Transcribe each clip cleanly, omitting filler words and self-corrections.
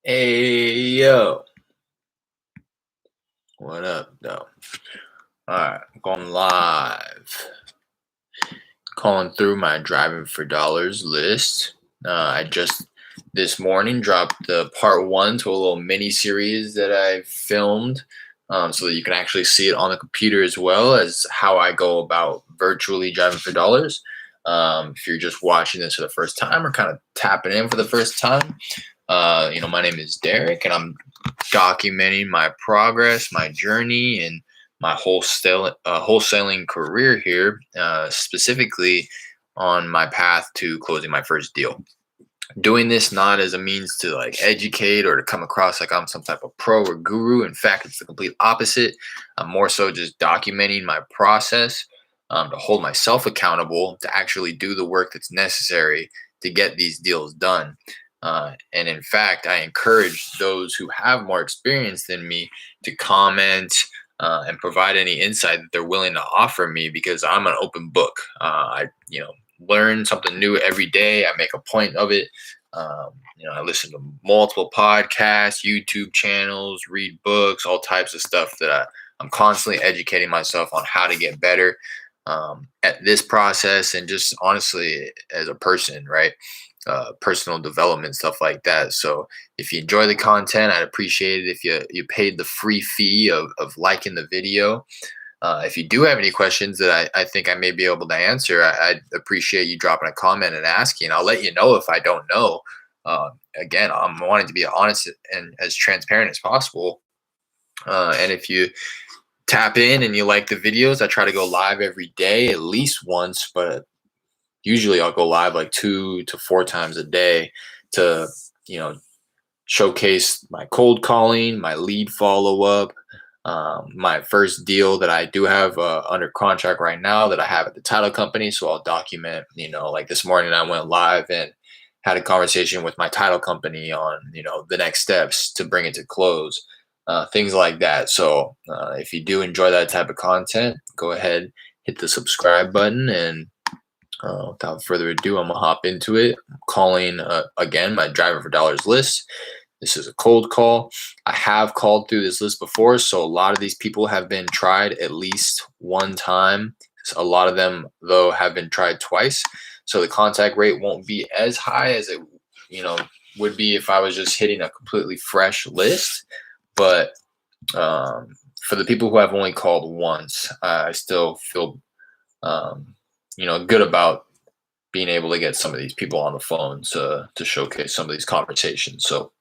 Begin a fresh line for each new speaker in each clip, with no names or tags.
Hey yo, what up though? Alright, I'm going live. Calling through my driving for dollars list. I just this morning dropped the part one to a little mini series that I filmed, so that you can actually see it on the computer as well as how I go about virtually driving for dollars. If you're just watching this for the first time or kind of tapping in for the first time, my name is Derek, and I'm documenting my progress, my journey, and my wholesaling career here, specifically on my path to closing my first deal. Doing this not as a means to like educate or to come across like I'm some type of pro or guru. In fact, it's the complete opposite. I'm more so just documenting my process, to hold myself accountable to actually do the work that's necessary to get these deals done. And in fact, I encourage those who have more experience than me to comment and provide any insight that they're willing to offer me, because I'm an open book. I learn something new every day. I make a point of it. I listen to multiple podcasts, YouTube channels, read books, all types of stuff that I'm constantly educating myself on how to get better at this process, and just honestly as a person, right? Personal development, stuff like that. So if you enjoy the content, I'd appreciate it if you paid the free fee of liking the video. If you do have any questions that I think I may be able to answer, I'd appreciate you dropping a comment and asking. I'll let you know if I don't know. Again, I'm wanting to be honest and as transparent as possible. And if you tap in and you like the videos, I try to go live every day, at least once, but usually I'll go live like 2 to 4 times a day to, you know, showcase my cold calling, my lead follow up, my first deal that I do have under contract right now that I have at the title company. So I'll document, like this morning I went live and had a conversation with my title company on, the next steps to bring it to close, things like that. So if you do enjoy that type of content, go ahead, hit the subscribe button, and without further ado, I'm gonna hop into it. I'm calling again my driving for dollars list. This is a cold call. I have called through this list before, so a lot of these people have been tried at least one time. A lot of them, though, have been tried twice. So the contact rate won't be as high as it, you know, would be if I was just hitting a completely fresh list. But for the people who have only called once, I still feel, good about being able to get some of these people on the phone to showcase some of these conversations. So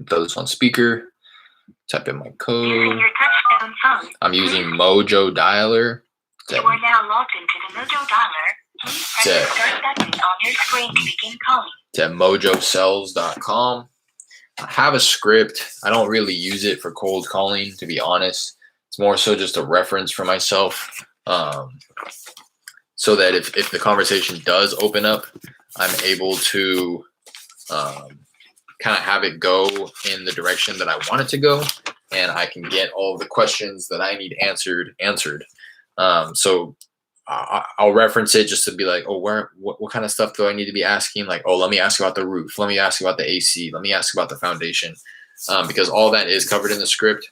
throw this on speaker, type in my code.
Using your touchtone phone.
I'm using Mojo Dialer.
You are now logged into the Mojo Dialer. Please press the start button on your screen to begin calling.
It's at mojosells.com. I have a script. I don't really use it for cold calling, to be honest. It's more so just a reference for myself, so that if the conversation does open up, I'm able to kind of have it go in the direction that I want it to go, and I can get all of the questions that I need answered. So I'll reference it just to be like, oh, what kind of stuff do I need to be asking? Like, oh, let me ask about the roof. Let me ask about the AC. Let me ask about the foundation, because all that is covered in the script.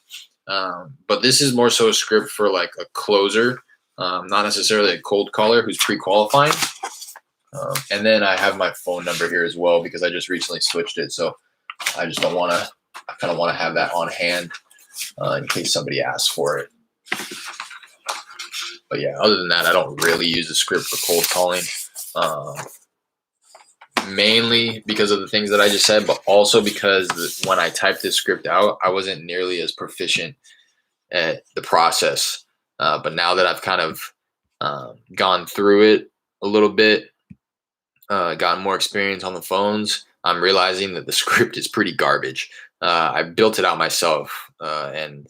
But this is more so a script for like a closer, not necessarily a cold caller who's pre-qualifying. And then I have my phone number here as well, because I just recently switched it. So I just don't want to, I kind of want to have that on hand in case somebody asks for it. But yeah, other than that, I don't really use the script for cold calling, mainly because of the things that I just said, but also because when I typed this script out, I wasn't nearly as proficient at the process. But now that I've kind of gone through it a little bit, gotten more experience on the phones, I'm realizing that the script is pretty garbage. I built it out myself, and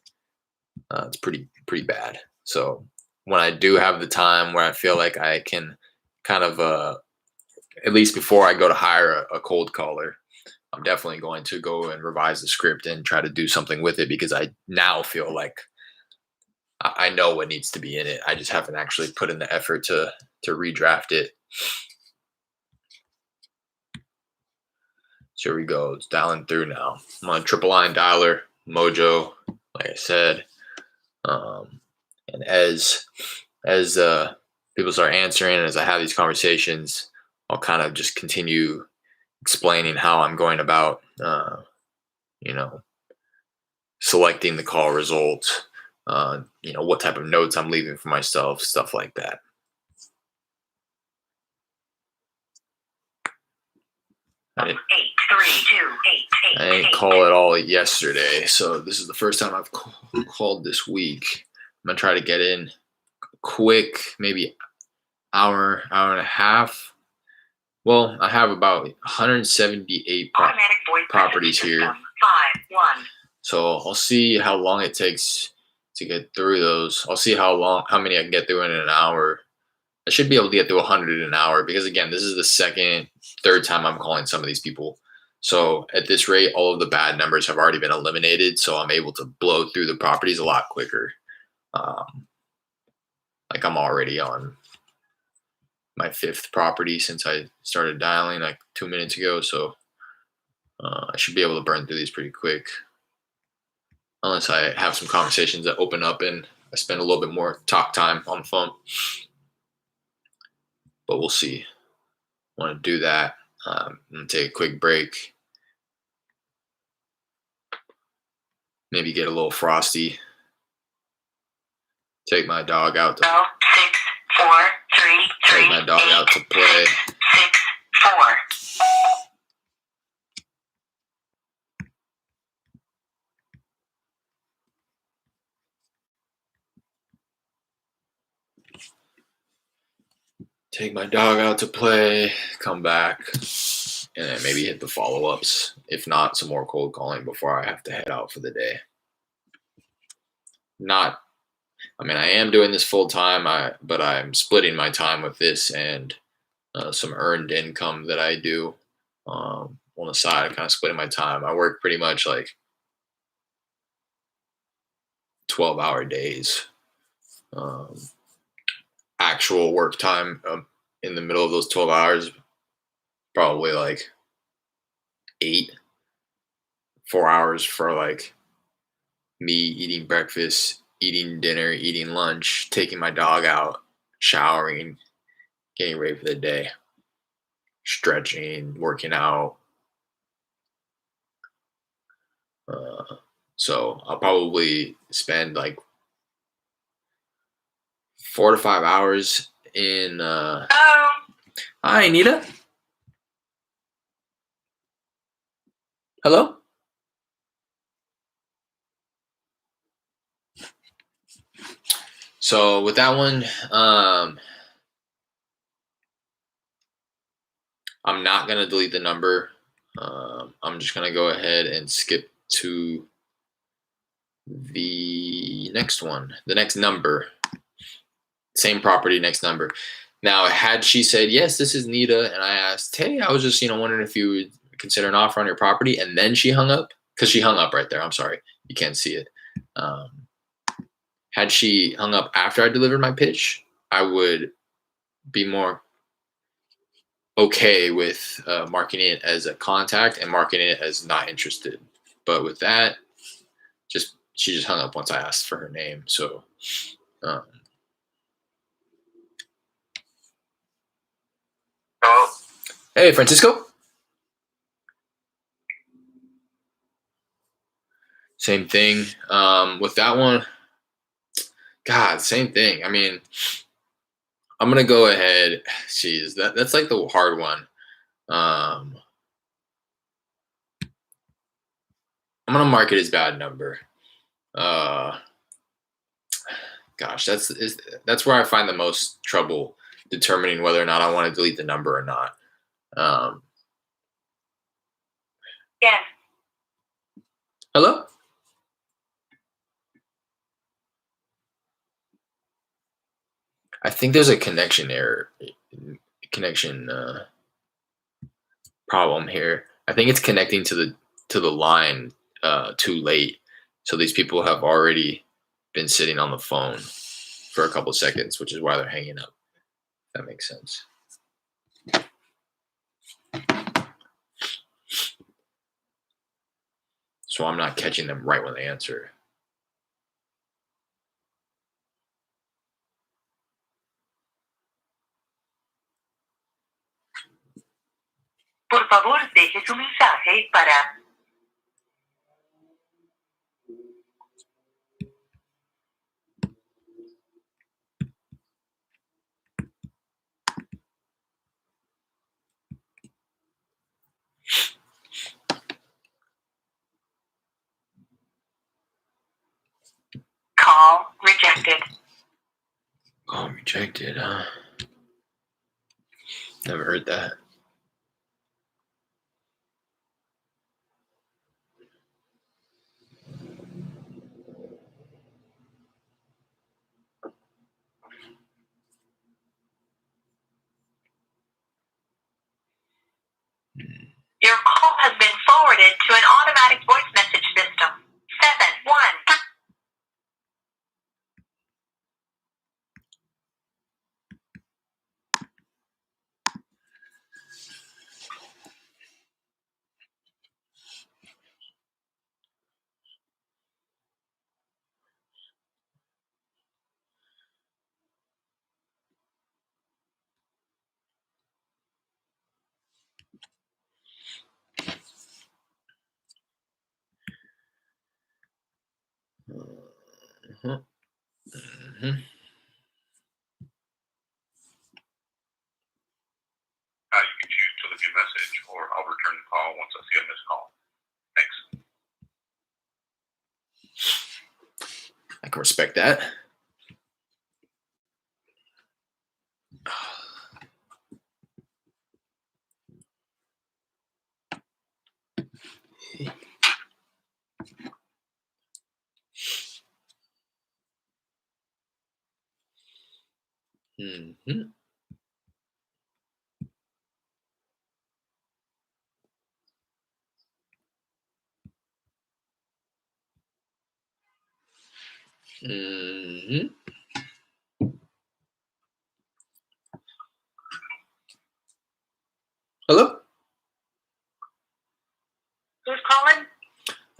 it's pretty bad. So when I do have the time where I feel like I can kind of, at least before I go to hire a cold caller, I'm definitely going to go and revise the script and try to do something with it, because I now feel like I know what needs to be in it. I just haven't actually put in the effort to redraft it. So here we go. It's dialing through now. I'm on triple line dialer, Mojo, like I said. And as people start answering, as I have these conversations, I'll kind of just continue explaining how I'm going about, selecting the call result, what type of notes I'm leaving for myself, stuff like that. I didn't call at all yesterday, so this is the first time I've called this week. I'm gonna try to get in quick, maybe hour and a half. Well, I have about 178 properties here, so I'll see how long it takes to get through those. I'll see how many I can get through in an hour. I should be able to get through 100 an hour because, again, this is the third time I'm calling some of these people. So at this rate, all of the bad numbers have already been eliminated. So I'm able to blow through the properties a lot quicker. Like I'm already on my 5th property since I started dialing like 2 minutes ago. So I should be able to burn through these pretty quick. Unless I have some conversations that open up and I spend a little bit more talk time on the phone. But we'll see. I want to do that. I'm going to take a quick break. Maybe get a little frosty. Take my dog out to
6, 4, 3,
take my dog out to play.
6, 4.
Take my dog out to play, come back, and then maybe hit the follow-ups. If not, some more cold calling before I have to head out for the day. I am doing this full time, but I'm splitting my time with this and some earned income that I do on the side. I'm kind of splitting my time. I work pretty much like 12-hour days. Actual work time in the middle of those 12 hours, probably like 4 hours for like me eating breakfast, eating dinner, eating lunch, taking my dog out, showering, getting ready for the day, stretching, working out. So I'll probably spend like 4 to 5 hours in. Hi, Anita. Hello. So with that one, I'm not gonna delete the number. I'm just gonna go ahead and skip to the next one, the next number. Same property, next number. Now, had she said, yes, this is Nita, and I asked, hey, I was just, wondering if you would consider an offer on your property, and then she hung up, because she hung up right there. I'm sorry. You can't see it. Had she hung up after I delivered my pitch, I would be more okay with marking it as a contact and marking it as not interested. But with that, she just hung up once I asked for her name. So, hey, Francisco. Same thing. With that one, God, same thing. I mean, I'm gonna go ahead. Jeez, that's like the hard one. I'm gonna mark it as bad number. Gosh, that's where I find the most trouble determining whether or not I want to delete the number or not.
Yes.
Hello? I think there's a connection problem here. I think it's connecting to the line too late. So these people have already been sitting on the phone for a couple of seconds, which is why they're hanging up. If that makes sense. so I'm not catching them right when they answer.
Por favor, deje su mensaje para call rejected.
Call rejected, huh? Never heard that.
Your call has been forwarded to an automatic voice message system. 71.
Uh-huh. Mm-hmm.
You can choose to leave me a message, or I'll return the call once I see a missed call. Thanks.
I can respect that. Mm-hmm. Mm-hmm. Hello?
Who's calling?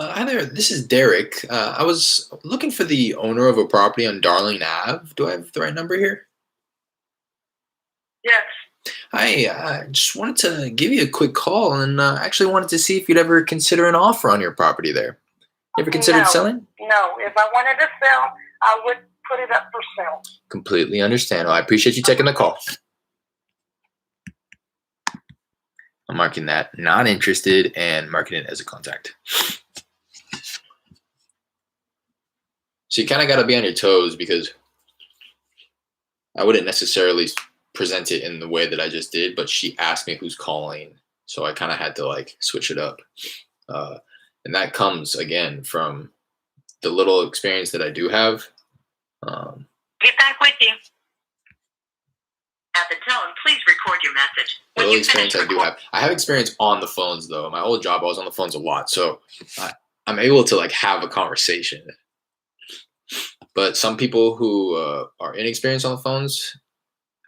Hi there, this is Derek. I was looking for the owner of a property on Darling Ave. Do I have the right number here?
Yes.
Hi, I just wanted to give you a quick call and actually wanted to see if you'd ever consider an offer on your property there. You ever considered
No.
selling?
No. If I wanted to sell, I would put it up for sale.
Completely understand. Well, I appreciate you taking the call. I'm marking that not interested and marking it as a contact. So you kind of got to be on your toes because I wouldn't necessarily present it in the way that I just did, but she asked me who's calling. So I kind of had to like switch it up. And that comes again from the little experience that I do have.
Get back with you. At the tone, please record your message.
The little experience I do have. I have experience on the phones though. My old job, I was on the phones a lot. So I'm able to like have a conversation. But some people who are inexperienced on the phones,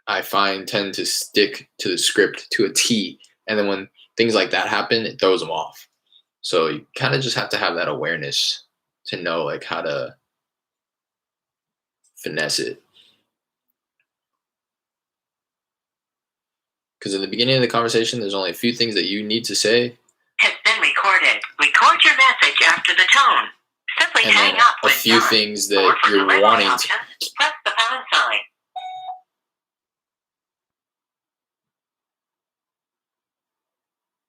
I find tend to stick to the script to a T. And then when things like that happen, it throws them off. So you kind of just have to have that awareness to know like how to finesse it. Because in the beginning of the conversation, there's only a few things that you need to say.
Has been recorded. Record your message after the tone. Simply
And
hang
then
up
a
when
few
done.
things
Or
that
for
you're
delivery
wanting to.
options, press the pound sign.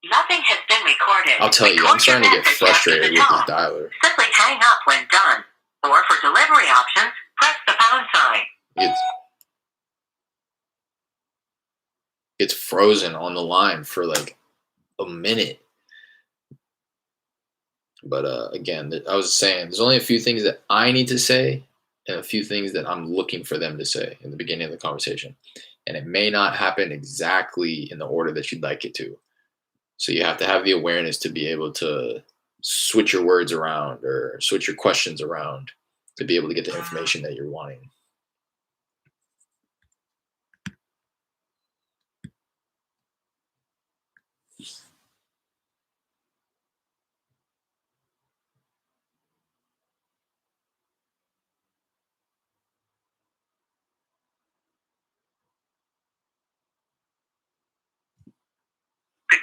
Nothing has been recorded.
I'll tell you, I'm starting to get frustrated with this dialer.
Simply hang up when done. Or for delivery options, press the pound sign.
It's frozen on the line for like a minute. But again, I was saying there's only a few things that I need to say and a few things that I'm looking for them to say in the beginning of the conversation. And it may not happen exactly in the order that you'd like it to. So you have to have the awareness to be able to switch your words around or switch your questions around to be able to get the information that you're wanting.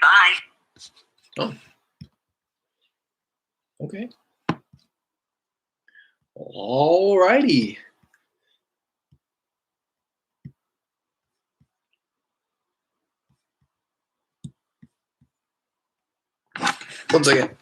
Bye.
Oh. Okay. Alrighty. One second.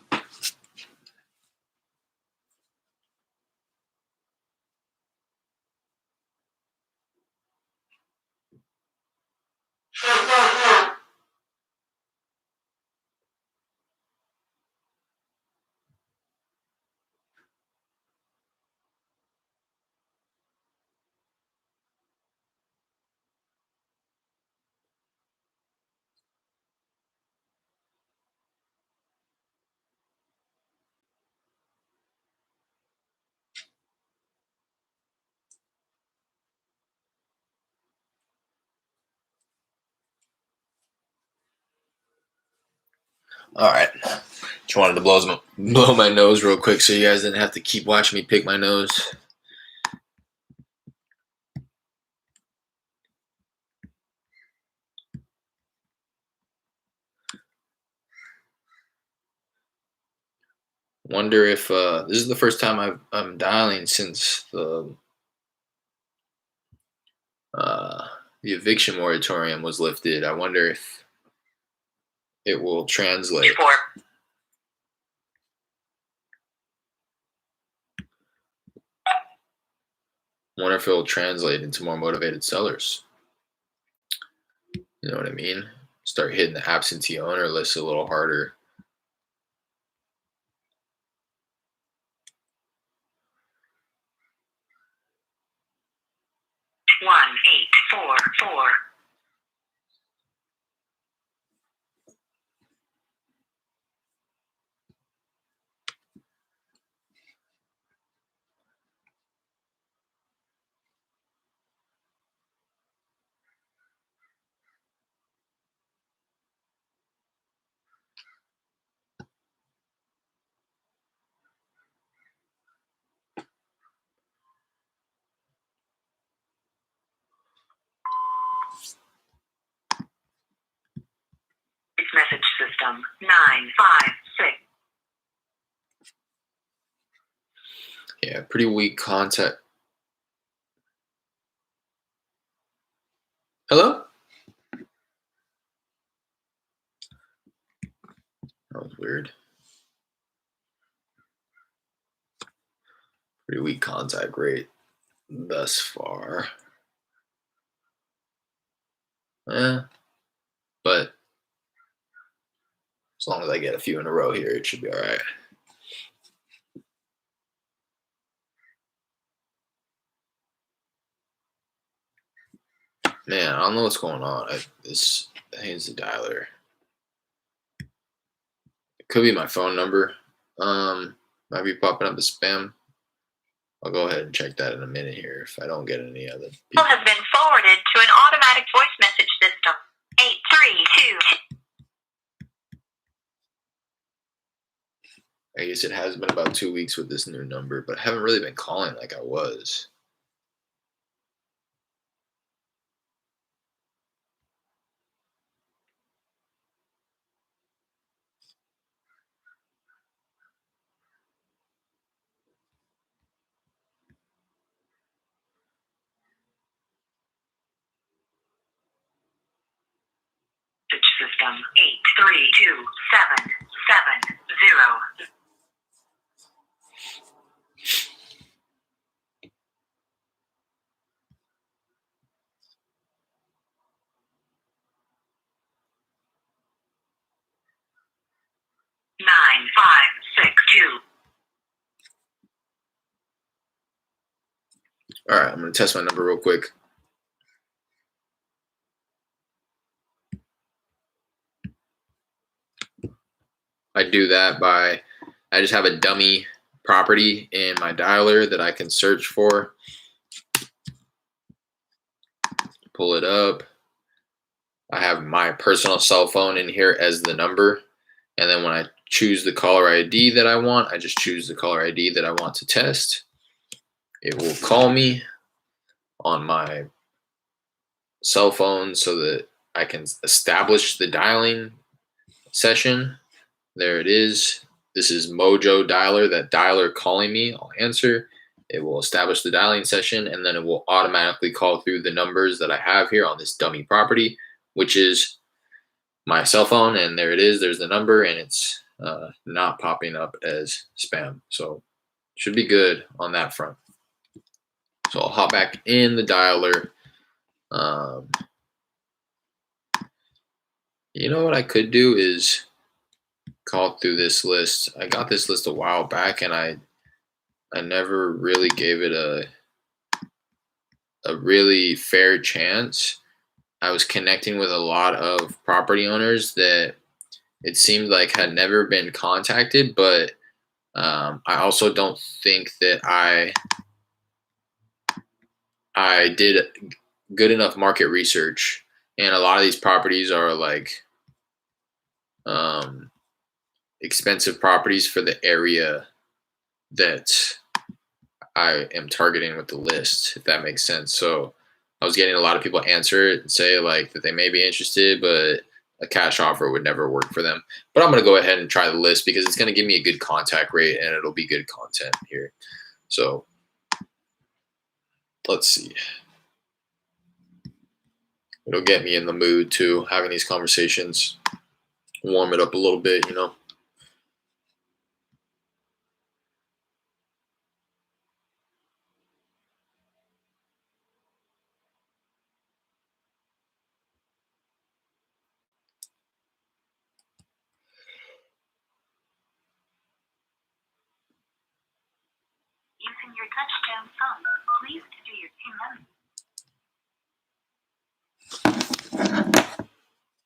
All right. Just wanted to blow my nose real quick so you guys didn't have to keep watching me pick my nose. Wonder if this is the first time I'm dialing since the eviction moratorium was lifted. I wonder if it will translate.
4.
Wonder if it will translate into more motivated sellers. You know what I mean? Start hitting the absentee owner list a little harder.
One 844. Message system 956.
Yeah, pretty weak contact. Hello? That was weird. Pretty weak contact rate thus far. But as long as I get a few in a row here, it should be all right. Man, I don't know what's going on. I think it's the dialer. It could be my phone number. Might be popping up as spam. I'll go ahead and check that in a minute here if I don't get any other people.
Has been forwarded to an automatic voice message system. 832.
I guess it has been about 2 weeks with this new number, but I haven't really been calling like I was.
System 832770. Nine 562.
All right, I'm going to test my number real quick. I do that by, I just have a dummy property in my dialer that I can search for. Pull it up. I have my personal cell phone in here as the number. And then when I choose the caller ID that I want, I just choose the caller ID that I want to test. It will call me on my cell phone so that I can establish the dialing session. There it is. This is Mojo Dialer, that dialer calling me. I'll answer. It will establish the dialing session, and then it will automatically call through the numbers that I have here on this dummy property, which is my cell phone. And there it is. There's the number, and it's not popping up as spam. So should be good on that front. So I'll hop back in the dialer. You know what I could do is call through this list. I got this list a while back, and I never really gave it a really fair chance. I was connecting with a lot of property owners that it seemed like had never been contacted, but I also don't think that I did good enough market research. And a lot of these properties are like expensive properties for the area that I am targeting with the list, if that makes sense. So I was getting a lot of people answer it and say like that they may be interested, but a cash offer would never work for them. But I'm going to go ahead and try the list because it's going to give me a good contact rate and it'll be good content here. So let's see. It'll get me in the mood too, having these conversations, warm it up a little bit, you know.
Using your touchtone phone, please enter your PIN number.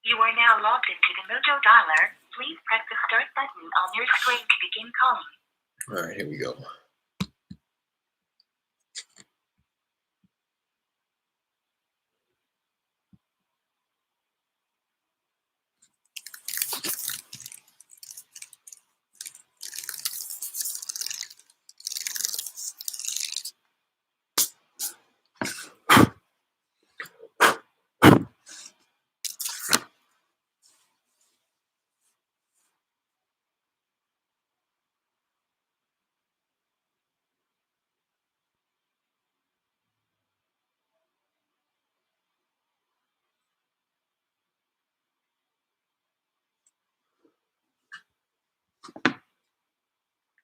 You are now logged into the Mojo Dialer. Please press the start button on your screen to begin calling.
All right, here we go.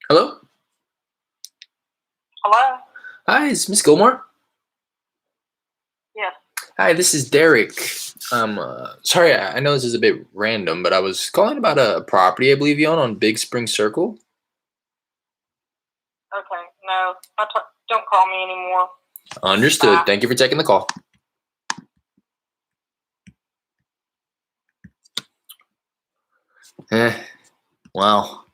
Hello?
Hello?
Hi, is Miss Gilmore?
Yes.
Hi, this is Derek. Sorry, I know this is a bit random, but I was calling about a property I believe you own on Big Spring Circle.
Okay. No. Don't call me anymore.
Understood.
Bye.
Thank you for taking the call. Well,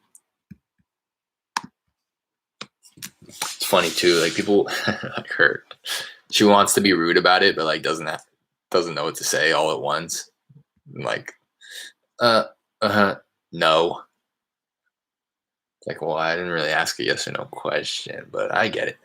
it's funny too. Like people, like her, she wants to be rude about it, but like doesn't know what to say all at once. Like, no. It's like, well, I didn't really ask a yes or no question, but I get it.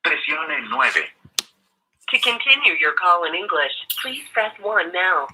Presione 9.
To continue your call in English, please press 1 now.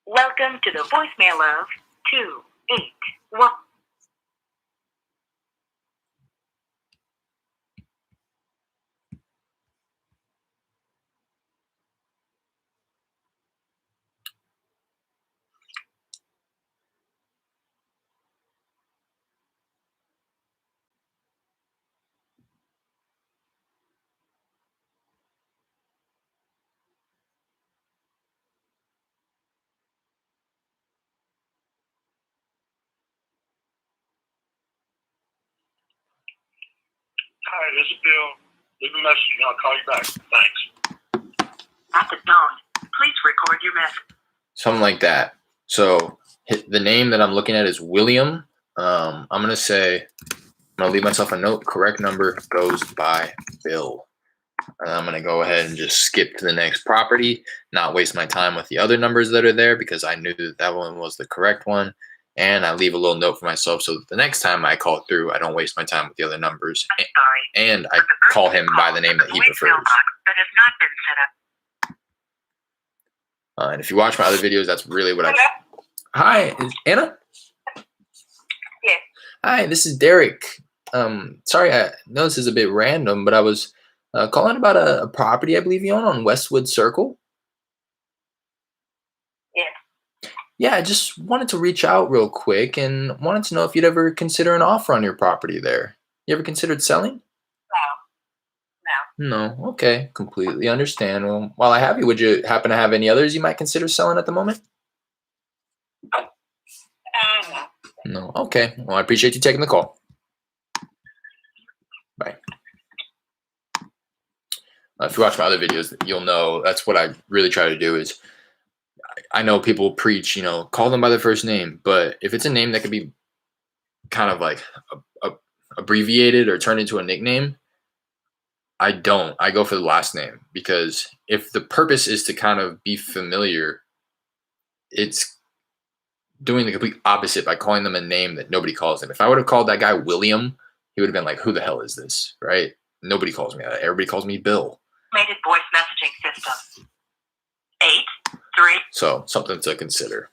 Welcome to the voicemail of 281.
Hi, this is Bill. Leave a message and I'll call you back. Thanks.
At the tone, please record your message.
Something like that. So the name that I'm looking at is William. I'm going to leave myself a note. Correct number goes by Bill. And I'm going to go ahead and just skip to the next property, not waste my time with the other numbers that are there because I knew that one was the correct one. And I leave a little note for myself so that the next time I call through, I don't waste my time with the other numbers.
I'm sorry.
And I call him by the name that he prefers.
That has not been set up.
And if you watch my other videos, that's really what
Hello?
Hi, is Anna?
Yes.
Hi, this is Derek. Sorry, I know this is a bit random, but I was calling about a property I believe you own on Westwood Circle.
Yes.
Yeah, I just wanted to reach out real quick and wanted to know if you'd ever consider an offer on your property there. You ever considered selling? No. Okay, completely understand. Well, while I have you, would you happen to have any others you might consider selling at the moment?
No.
No. Okay. Well, I appreciate you taking the call. Bye. If you watch my other videos, you'll know that's what I really try to do is I know people preach, call them by their first name, but if it's a name that could be kind of like abbreviated or turned into a nickname, I don't. I go for the last name because if the purpose is to kind of be familiar, it's doing the complete opposite by calling them a name that nobody calls them. If I would have called that guy William, he would have been like, who the hell is this? Right? Nobody calls me that. Everybody calls me Bill.
Automated voice messaging system. 8-3.
So something to consider.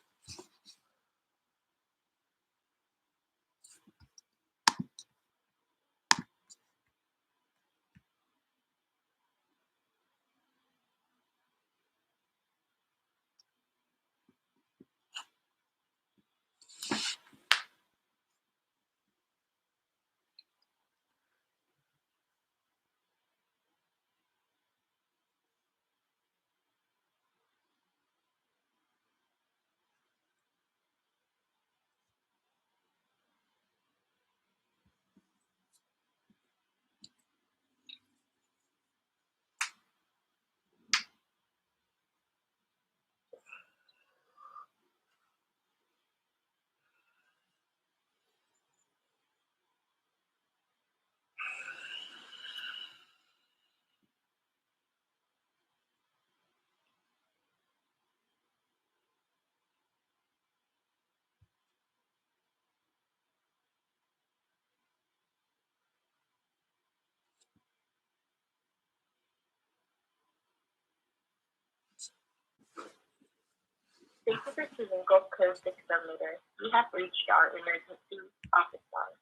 Thank you for choosing Gulf Coast Exterminator. You have reached our emergency office line.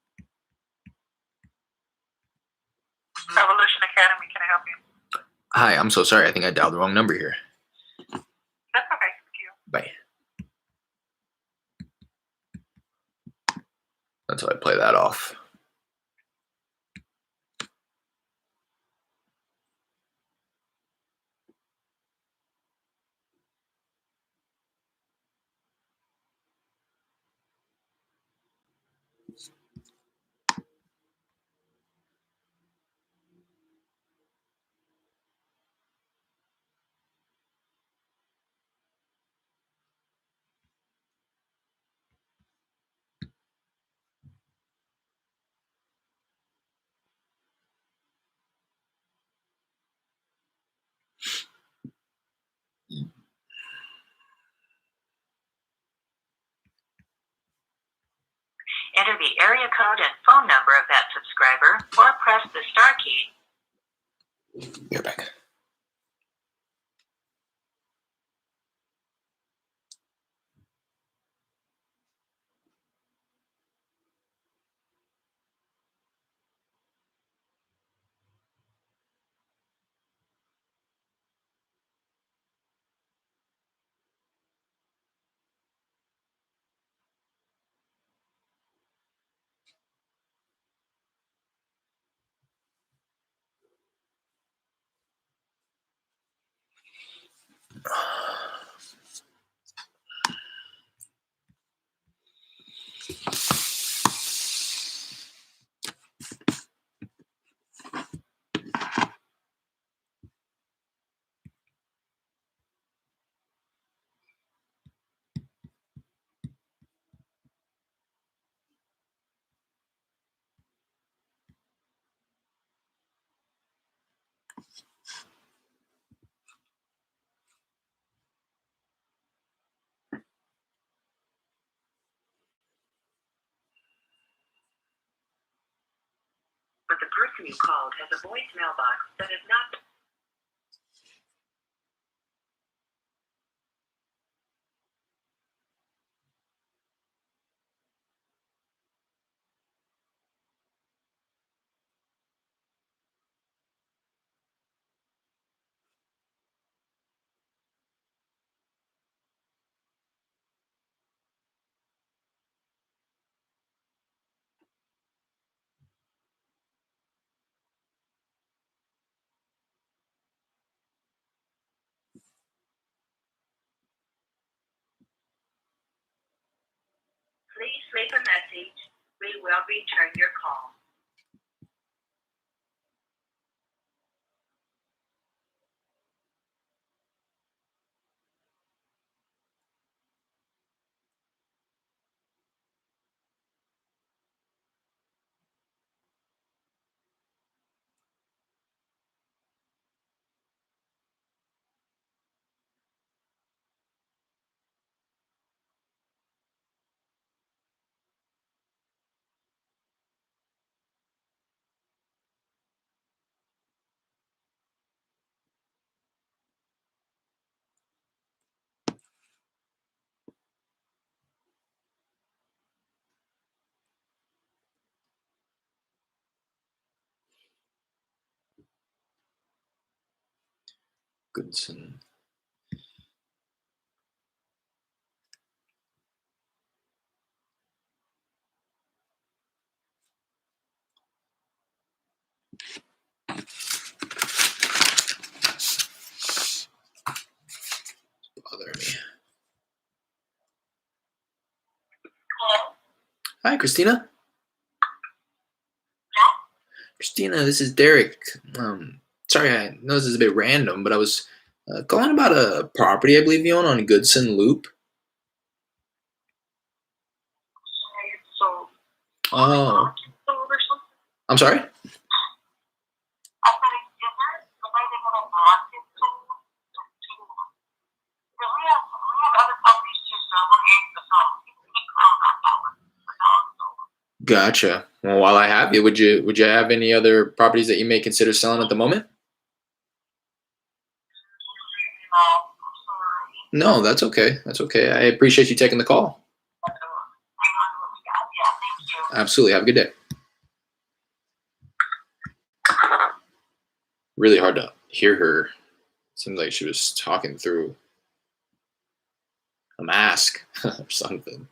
Evolution Academy, can I help you?
Hi, I'm so sorry. I think I dialed the wrong number here.
That's okay. Thank you.
Bye. That's how I play that off.
Enter the area code and phone number of that subscriber or press the star key.
You're back.
person you called has a voicemail box that is not. Please leave a message. We will return your call.
Goodson. Bother me.
Hello?
Hi, Christina. Christina, this is Derek. Sorry, I know this is a bit random, but I was calling about a property I believe you own on Goodson Loop.
So,
Oh,
sold or something?
I'm sorry?
I said, is there the way they have a market to, because we have other properties too, so I want to answer the phone. You can call that one.
Gotcha. Well, while I have you, would you have any other properties that you may consider selling at the moment? No, that's okay. That's okay. I appreciate you taking the call. Absolutely. Have a good day. Really hard to hear her. Seemed like she was talking through a mask or something.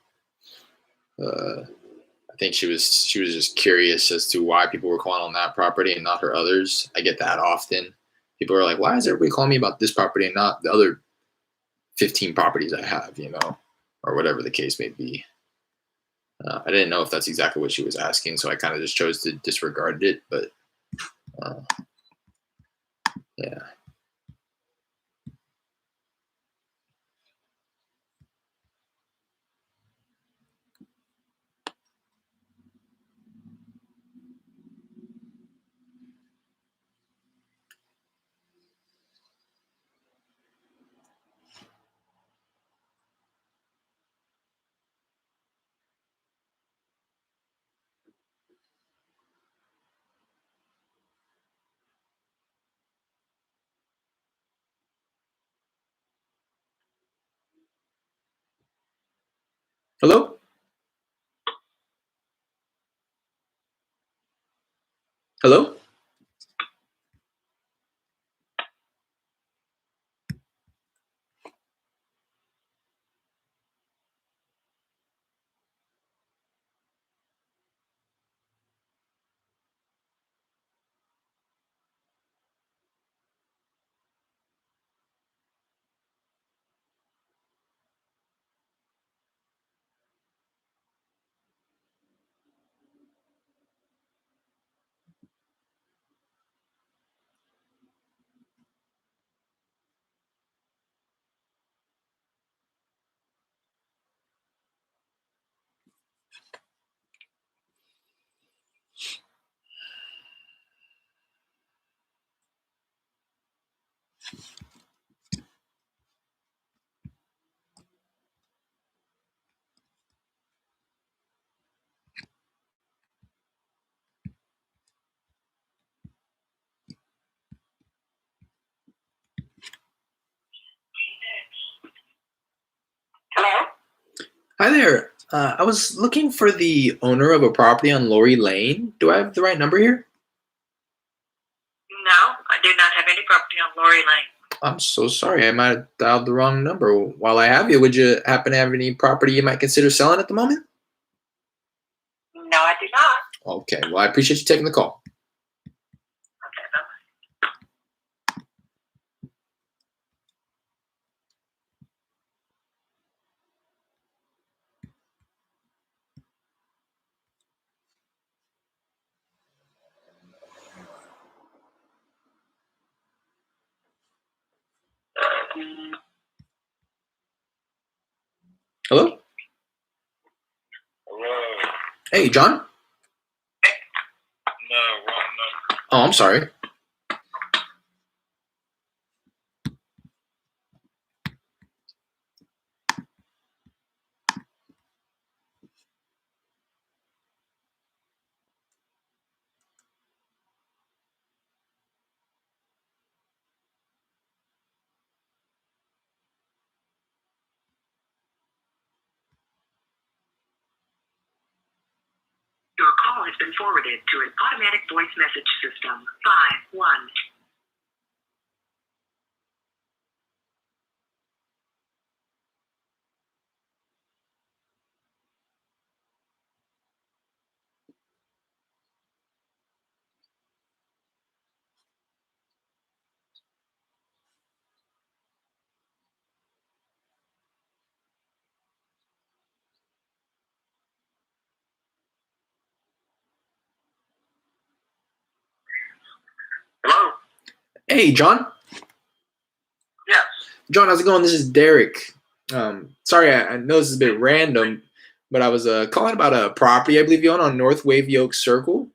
I think she was just curious as to why people were calling on that property and not her others. I get that often. People are like, "Why is everybody calling me about this property and not the other 15 properties I have?" Or whatever the case may be. I didn't know if that's exactly what she was asking, so I kind of just chose to disregard it. But uh, yeah. Hello? Hello? Hi there. I was looking for the owner of a property on Lori Lane. Do I have the right number here?
No, I do not have any property on Lori Lane.
I'm so sorry. I might have dialed the wrong number. While I have you, would you happen to have any property you might consider selling at the moment?
No, I do not.
Okay. Well, I appreciate you taking the call.
Okay, bye.
Hello?
Hello.
Hey, John?
No, wrong number.
Oh, I'm sorry.
Your call has been forwarded to an automatic voice message system. 5 1.
Hello?
Hey, John?
Yes.
John, how's it going? This is Derek. Sorry, I know this is a bit random, but I was calling about a property I believe you own on North Wavy Oak Circle.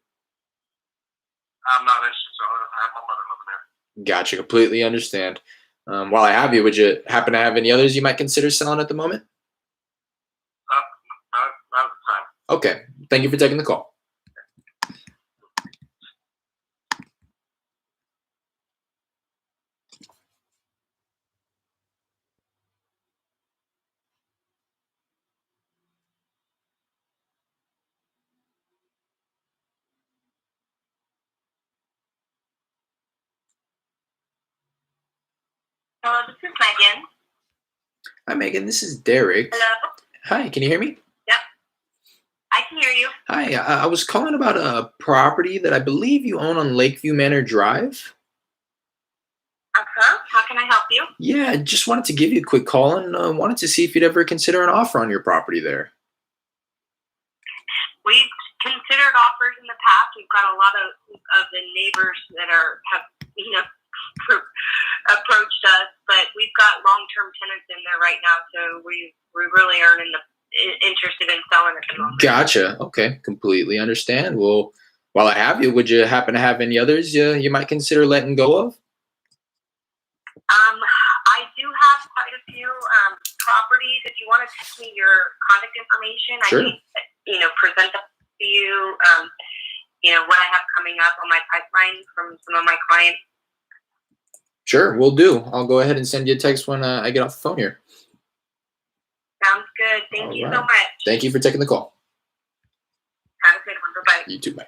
I'm not interested, so I have my mother living there.
Gotcha, completely understand. While I have you, would you happen to have any others you might consider selling at the moment?
Not at the time.
Okay, thank you for taking the call.
Hello, this is Megan.
Hi, Megan. This is Derek.
Hello?
Hi, can you hear me?
Yep, I can hear you.
Hi, I was calling about a property that I believe you own on Lakeview Manor Drive.
Uh-huh. How can I help you?
Yeah, I just wanted to give you a quick call and wanted to see if you'd ever consider an offer on your property there.
We've considered offers in the past. We've got a lot of the neighbors that have approached us, but we've got long-term tenants in there right now, so we really aren't interested in selling at the moment.
Gotcha. Okay, completely understand. Well, while I have you, would you happen to have any others you might consider letting go of?
I do have quite a few properties. If you want to text me your contact information,
Sure.
I can present that to you. What I have coming up on my pipeline from some of my clients.
Sure, we'll do. I'll go ahead and send you a text when I get off the phone here.
Sounds good. Thank
All
you
right.
so much.
Thank you for taking the call.
Have a good one. Bye-bye.
You too, bye.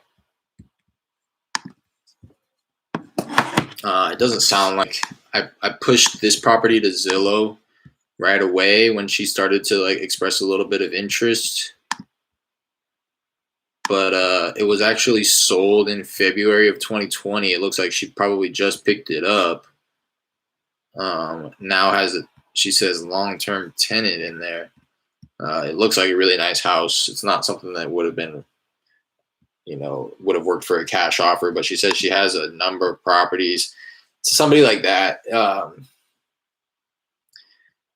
It doesn't sound like I pushed this property to Zillow right away when she started to express a little bit of interest. But it was actually sold in February of 2020. It looks like she probably just picked it up. Now she says long-term tenant in there. It looks like a really nice house. It's not something that would have been, would have worked for a cash offer, but she says she has a number of properties. To somebody like that,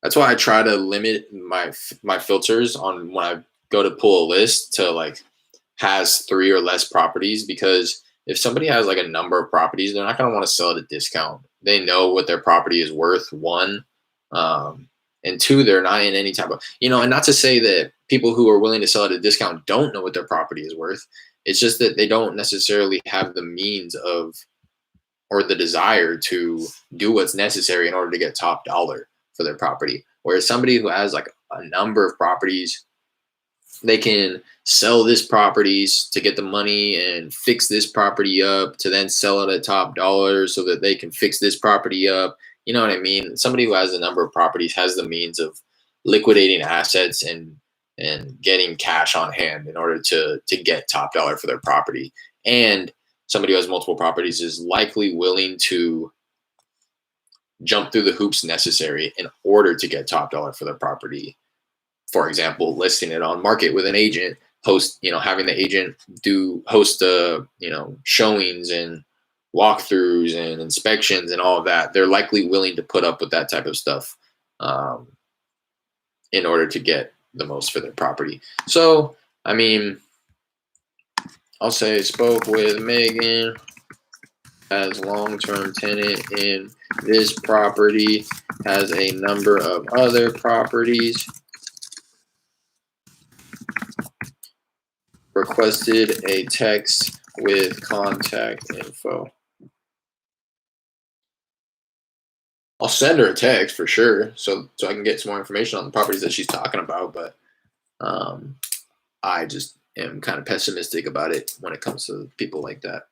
that's why I try to limit my filters on when I go to pull a list to has 3 or less properties, because if somebody has a number of properties, they're not going to want to sell at a discount. They know what their property is worth, one, and two, they're not in any type of, and not to say that people who are willing to sell at a discount don't know what their property is worth. It's just that they don't necessarily have the means of or the desire to do what's necessary in order to get top dollar for their property. Whereas somebody who has a number of properties, they can sell this properties to get the money and fix this property up to then sell it at top dollar so that they can fix this property up. You know what I mean? Somebody who has a number of properties has the means of liquidating assets and getting cash on hand in order to get top dollar for their property. And somebody who has multiple properties is likely willing to jump through the hoops necessary in order to get top dollar for their property. For example, listing it on market with an agent, having the agent host showings and walkthroughs and inspections and all of that. They're likely willing to put up with that type of stuff in order to get the most for their property. So, I mean, I'll say spoke with Megan as long-term tenant in this property, has a number of other properties, requested a text with contact info. I'll send her a text for sure, so I can get some more information on the properties that she's talking about. But I just am kind of pessimistic about it when it comes to people like that.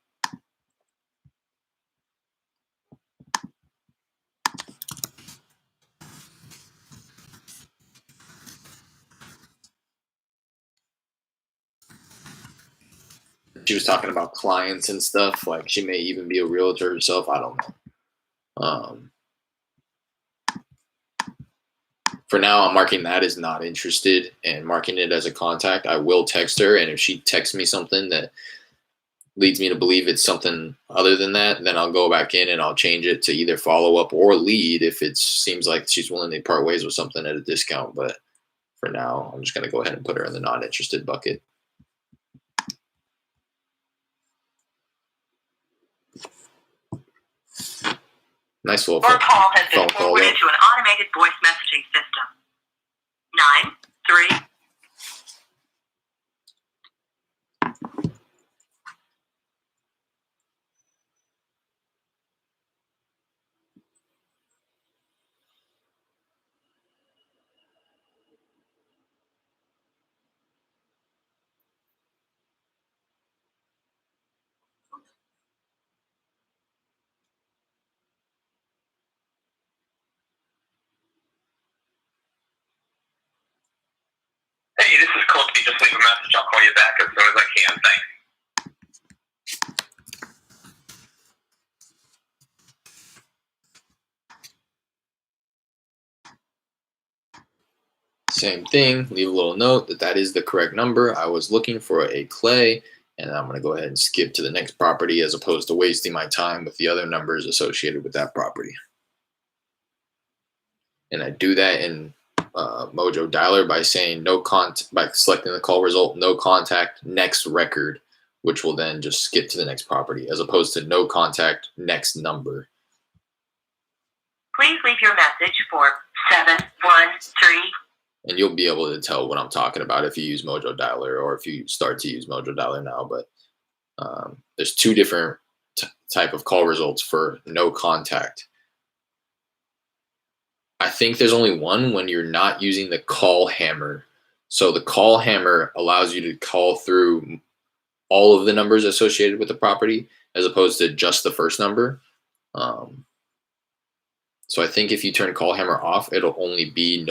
She was talking about clients and stuff. Like she may even be a realtor herself. I don't know. For now, I'm marking that as not interested and marking it as a contact. I will text her, and if she texts me something that leads me to believe it's something other than that, then I'll go back in and I'll change it to either follow up or lead if it seems like she's willing to part ways with something at a discount. But for now, I'm just going to go ahead and put her in the not interested bucket. Nice little
Your call has been
phone call.
forwarded to an automated voice messaging system. 9 3.
Hey, this is Cody. Just leave a message. I'll call you back as soon as I can. Thanks.
Same thing, leave a little note that is the correct number. I was looking for a clay, and I'm going to go ahead and skip to the next property as opposed to wasting my time with the other numbers associated with that property. And I do that in Mojo Dialer by saying by selecting the call result, no contact, next record, which will then just skip to the next property as opposed to no contact, next number.
Please leave your message for 713.
And you'll be able to tell what I'm talking about if you use Mojo Dialer or if you start to use Mojo Dialer now. But there's two different type of call results for no contact. I think there's only one when you're not using the call hammer. So the call hammer allows you to call through all of the numbers associated with the property as opposed to just the first number. So I think if you turn call hammer off, it'll only be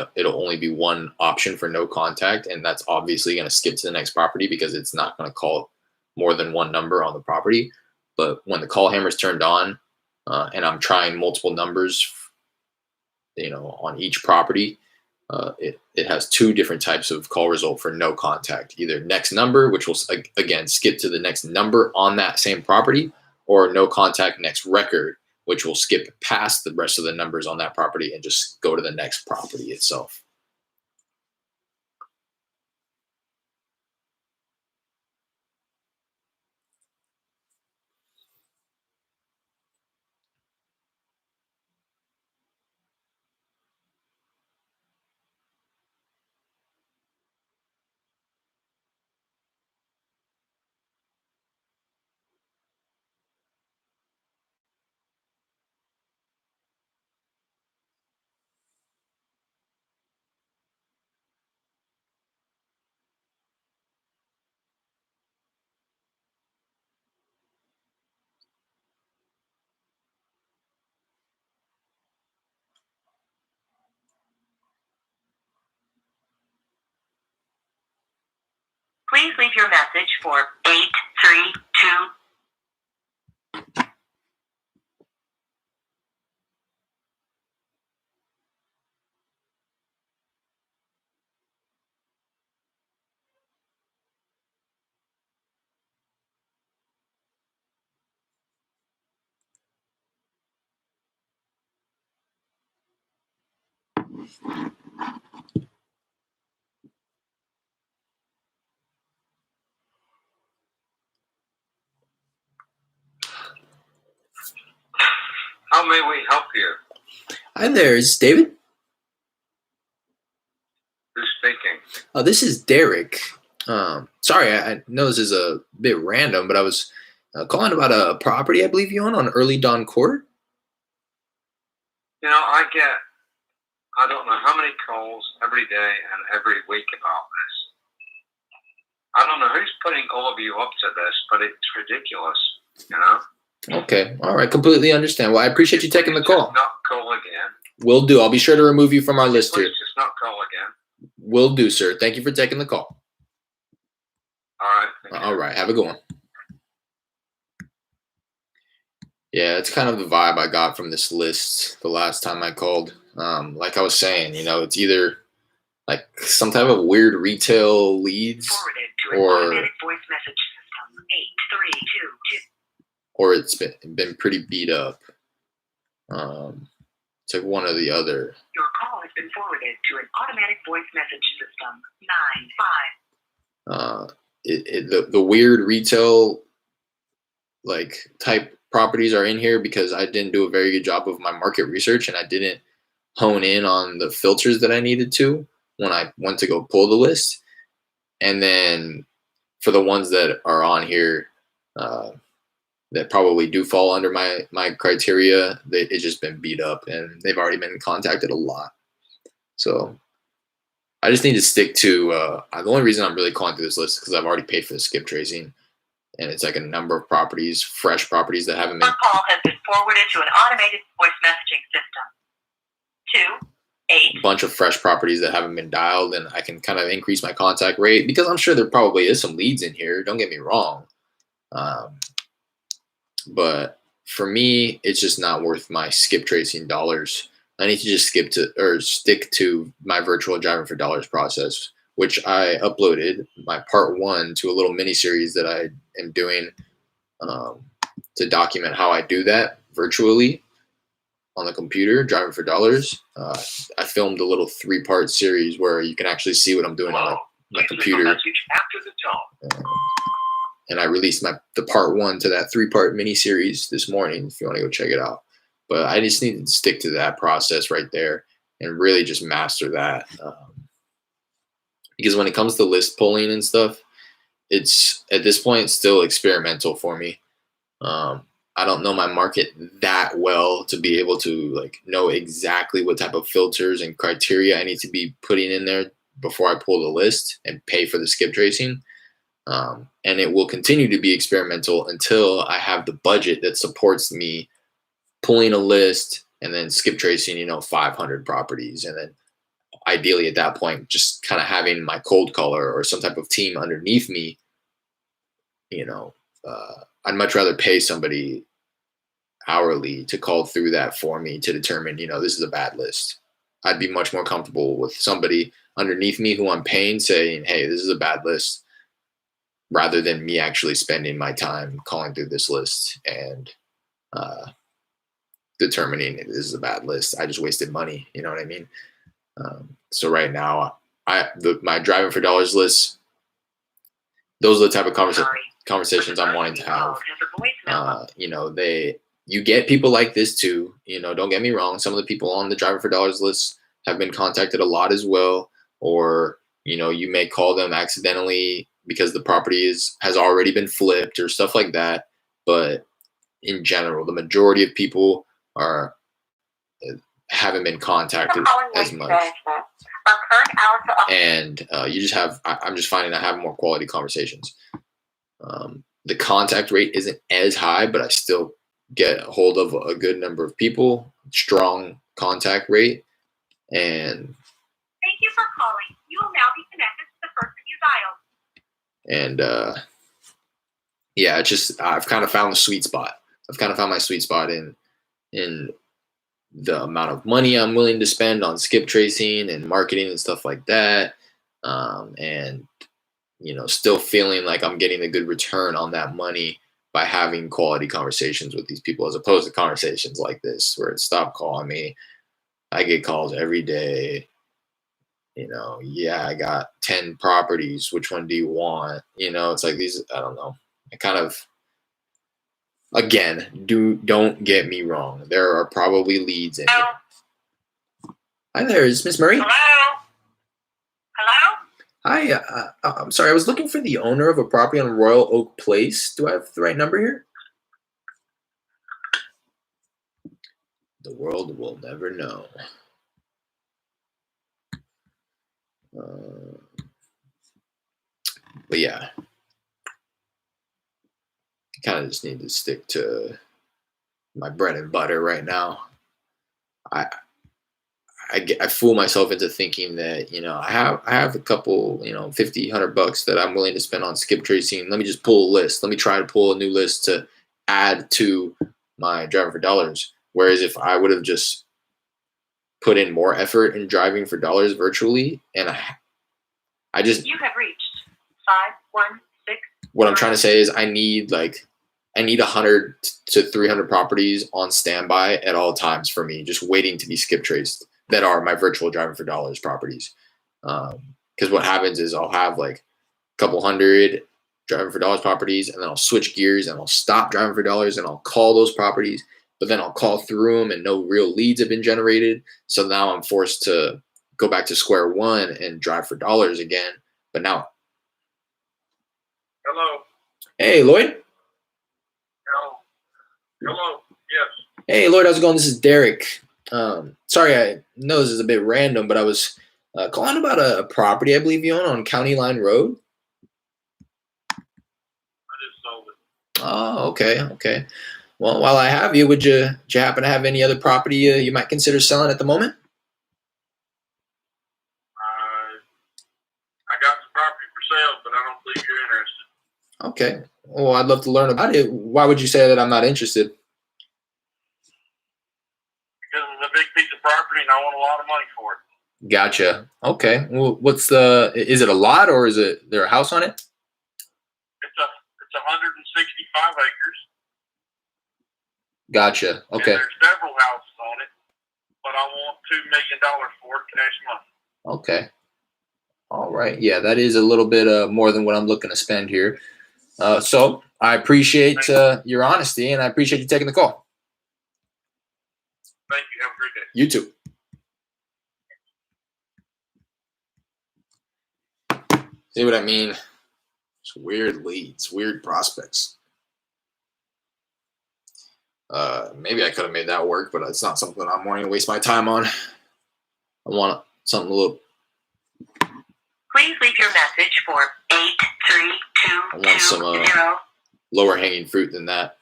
one option for no contact, and that's obviously going to skip to the next property because it's not going to call more than one number on the property. But when the call hammer is turned on, and I'm trying multiple numbers, on each property, it has two different types of call result for no contact: either next number, which will again skip to the next number on that same property, or no contact next record, which will skip past the rest of the numbers on that property and just go to the next property itself.
Please leave your message for 832.
How may we help you?
Hi there, is this David?
Who's speaking?
This is Derek. Sorry, I know this is a bit random, but I was calling about a property I believe you own on Early Dawn Court.
You know, I don't know how many calls every day and every week about this. I don't know who's putting all of you up to this, but it's ridiculous, you know?
Okay, all right, completely understand. Well, I appreciate you taking the
Please
call.
just not call again.
Will do. I'll be sure to remove you from our list
Please
here.
just not call again.
Will do, sir. Thank you for taking the call.
All right. Thank you.
All right, have a good one. Yeah, it's kind of the vibe I got from this list the last time I called. Like I was saying, you know, it's either like some type of weird retail leads,
Forwarded to an
or
automatic voice message system. 8322.
or it's been pretty beat up. It's like one or the other.
Your call has been forwarded to an automatic voice message system. 95.
The weird retail like type properties are in here because I didn't do a very good job of my market research and I didn't hone in on the filters that I needed to when I went to go pull the list. And then for the ones that are on here that probably do fall under my criteria, it's just been beat up and they've already been contacted a lot. So I just need to stick to the only reason I'm really calling through this list is because I've already paid for the skip tracing, and it's like a number of properties, fresh properties that haven't been.
Your call has been forwarded to an automated voice messaging system. 2 8.
A bunch of fresh properties that haven't been dialed, and I can kind of increase my contact rate because I'm sure there probably is some leads in here. Don't get me wrong, but for me, it's just not worth my skip tracing dollars. I need to just stick to my virtual driving for dollars process, which I uploaded my part 1 to a little mini series that I am doing to document how I do that virtually on the computer, driving for dollars. I filmed a little 3-part series where you can actually see what I'm doing on my computer.
Message after the tone.
And I released the part 1 to that 3-part mini series this morning. If you want to go check it out. But I just need to stick to that process right there and really just master that. Because when it comes to list pulling and stuff, it's at this point still experimental for me. I don't know my market that well to be able to like know exactly what type of filters and criteria I need to be putting in there before I pull the list and pay for the skip tracing. And it will continue to be experimental until I have the budget that supports me pulling a list and then skip tracing, 500 properties. And then ideally at that point, just kind of having my cold caller or some type of team underneath me, I'd much rather pay somebody hourly to call through that for me to determine, this is a bad list. I'd be much more comfortable with somebody underneath me who I'm paying saying, hey, this is a bad list, rather than me actually spending my time calling through this list and determining this is a bad list. I just wasted money. You know what I mean? So right now, my driving for dollars list, those are the type of conversations I'm wanting to have. You get people like this too. Don't get me wrong. Some of the people on the driving for dollars list have been contacted a lot as well. Or, you may call them accidentally because the property has already been flipped or stuff like that. But in general, the majority of people haven't been contacted as much. And I'm just finding I have more quality conversations. The contact rate isn't as high, but I still get a hold of a good number of people, strong contact rate. And
Thank you for calling. You will now be connected to the person you dialed.
And yeah, it's just I've kind of found the sweet spot. I've kind of found my sweet spot in the amount of money I'm willing to spend on skip tracing and marketing and stuff like that. And still feeling like I'm getting a good return on that money by having quality conversations with these people, as opposed to conversations like this where it's stop calling me. I get calls every day. Yeah, I got 10 properties. Which one do you want? It's like these, I don't know. I kind of, again, don't get me wrong. There are probably leads in here. Hi there, is Miss Murray?
Hello? Hello?
Hi, I'm sorry. I was looking for the owner of a property on Royal Oak Place. Do I have the right number here? The world will never know. But yeah, I kind of just need to stick to my bread and butter right now. I fool myself into thinking that I have a couple $50, $100 that I'm willing to spend on skip tracing. Let me just pull a list. Let me try to pull a new list to add to my driving for dollars. Whereas if I would have just put in more effort in driving for dollars virtually, and I just
You have reached 516.
what I'm trying to say is I need 100 to 300 properties on standby at all times for me, just waiting to be skip traced. That are my virtual driving for dollars properties. Because what happens is I'll have like a couple hundred driving for dollars properties, and then I'll switch gears and I'll stop driving for dollars and I'll call those properties, but then I'll call through them and no real leads have been generated. So now I'm forced to go back to square one and drive for dollars again. But now,
Hello.
hey, Lloyd.
Hello. Yes.
Hey, Lloyd, how's it going? This is Derek. Sorry, I know this is a bit random, but I was calling about a property I believe you own on County Line Road.
I just sold it.
Oh, okay. Well, while I have you, would you happen to have any other property you might consider selling at the moment?
I got the property for sale, but I don't believe you're interested.
Okay. Well, I'd love to learn about it. Why would you say that I'm not interested?
Because it's a big piece of property and I want a lot of money for it.
Gotcha. Okay. Well, is it a lot or is there a house on it?
It's 165 acres.
Gotcha. Okay.
And there's several houses on it, but I want $2 million for it, cash money.
Okay. All right. Yeah, that is a little bit more than what I'm looking to spend here. So I appreciate your honesty, and I appreciate you taking the call.
Thank you. Have a great day.
You too. See what I mean? It's weird leads, weird prospects. Maybe I could have made that work, but it's not something I'm wanting to waste my time on. I want something a little.
Please leave your message for
I want some
83220.
lower hanging fruit than that.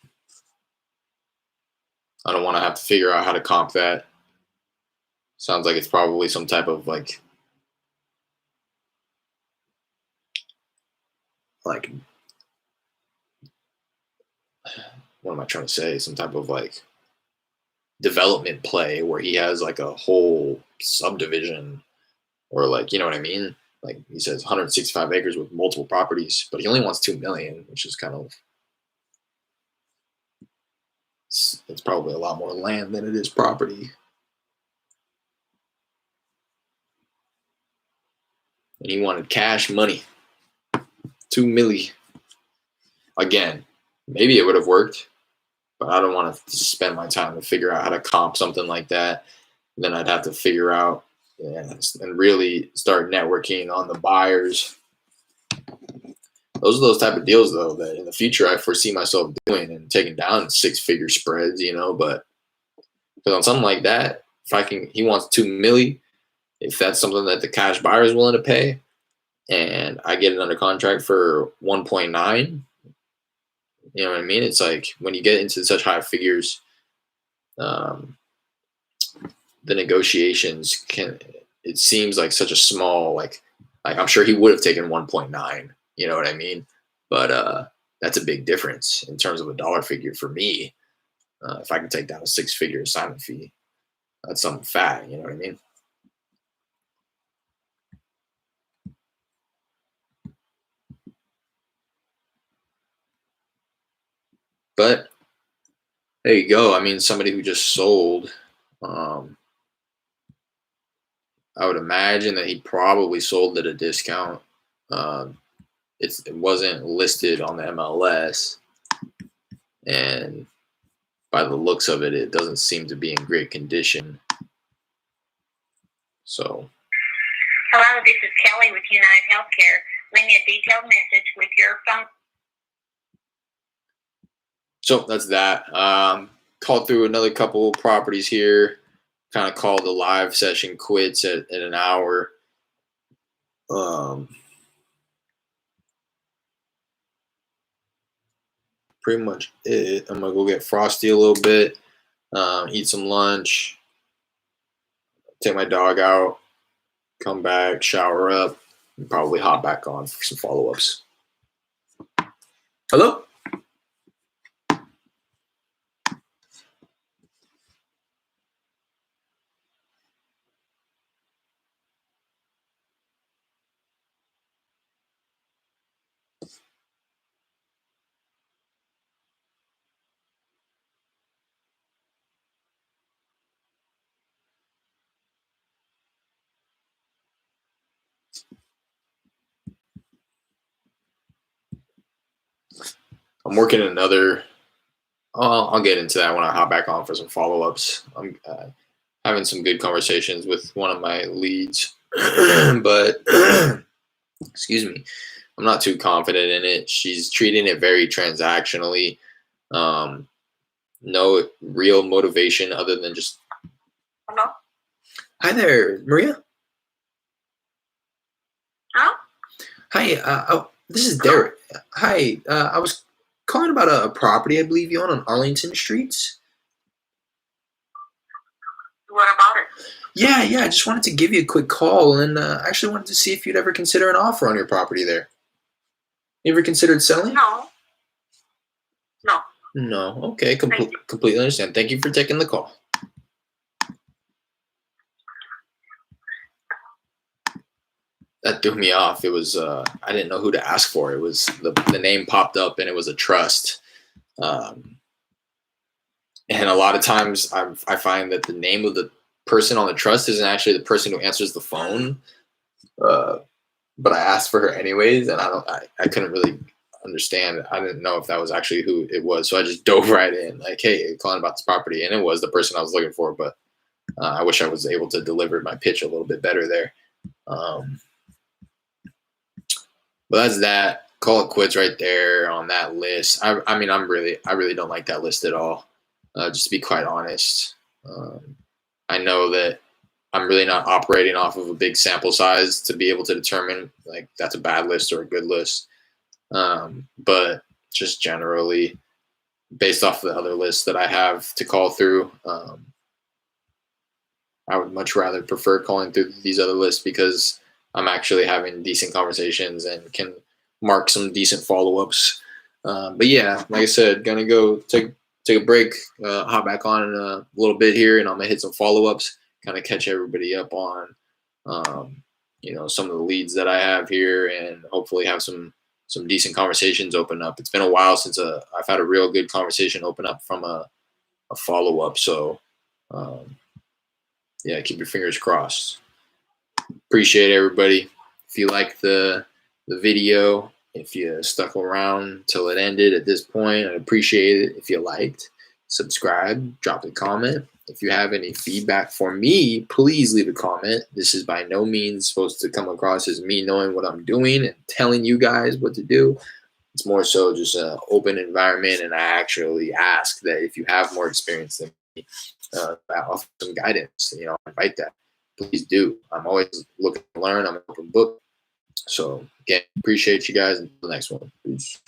I don't want to have to figure out how to comp that. Sounds like it's probably some type of like what am I trying to say? Some type of like development play where he has like a whole subdivision, or like, you know what I mean? Like he says 165 acres with multiple properties, but he only wants 2 million, which is kind of, it's probably a lot more land than it is property. And he wanted cash money, 2 million. Again, maybe it would have worked, but I don't want to spend my time to figure out how to comp something like that. Then I'd have to figure out and really start networking on the buyers. Those are those type of deals, though, that in the future I foresee myself doing and taking down 6-figure spreads, but because on something like that, he wants 2 million, if that's something that the cash buyer is willing to pay, and I get it under contract for 1.9, you know what I mean? It's like when you get into such high figures, the negotiations it seems like such a small, like I'm sure he would have taken 1.9 You know what I mean? But that's a big difference in terms of a dollar figure for me. If I can take down a 6-figure assignment fee, that's something fat. You know what I mean? But there you go. I mean, somebody who just sold, um, I would imagine that he probably sold at a discount. Um, it wasn't listed on the MLS, and by the looks of it, it doesn't seem to be in great condition. So,
Hello, this is Kelly with United Healthcare. Leave me a detailed message with your phone.
so that's that. Called through another couple properties here. Kind of called the live session quits at an hour. Pretty much it. I'm gonna go get Frosty a little bit, eat some lunch, take my dog out, come back, shower up, and probably hop back on for some follow-ups. Hello? I'm working another. I'll get into that when I hop back on for some follow-ups. I'm having some good conversations with one of my leads, but excuse me, I'm not too confident in it. She's treating it very transactionally. No real motivation other than just.
Hello?
Hi there, Maria.
Huh?
Hi, this is Derek. Hi, I was calling about a property I believe you own on Arlington Streets.
What about it?
Yeah, I just wanted to give you a quick call and actually wanted to see if you'd ever consider an offer on your property there. You ever considered selling?
No. No.
No. Okay,
Thank you.
completely understand. Thank you for taking the call. That threw me off. It was I didn't know who to ask for. It was the name popped up and it was a trust. And a lot of times I find that the name of the person on the trust isn't actually the person who answers the phone. But I asked for her anyways, and I couldn't really understand. I didn't know if that was actually who it was, so I just dove right in, like, "Hey, calling about this property," and it was the person I was looking for. But I wish I was able to deliver my pitch a little bit better there. But that's that. Call it quits right there on that list. I mean, I really don't like that list at all. Just to be quite honest, I know that I'm really not operating off of a big sample size to be able to determine like that's a bad list or a good list. But just generally, based off the other lists that I have to call through, I would much rather prefer calling through these other lists because I'm actually having decent conversations and can mark some decent follow-ups. But yeah, like I said, gonna go take a break, hop back on in a little bit here, and I'm gonna hit some follow-ups, kind of catch everybody up on, some of the leads that I have here, and hopefully have some decent conversations open up. It's been a while since I've had a real good conversation open up from a follow-up. So yeah, keep your fingers crossed. Appreciate everybody. If you like the video, if you stuck around till it ended at this point, I'd appreciate it. If you liked, subscribe, drop a comment. If you have any feedback for me, please leave a comment. This is by no means supposed to come across as me knowing what I'm doing and telling you guys what to do. It's more so just an open environment, and I actually ask that if you have more experience than me, offer some guidance. Invite that. Please do. I'm always looking to learn. I'm an open book. So again, appreciate you guys. Until the next one. Peace.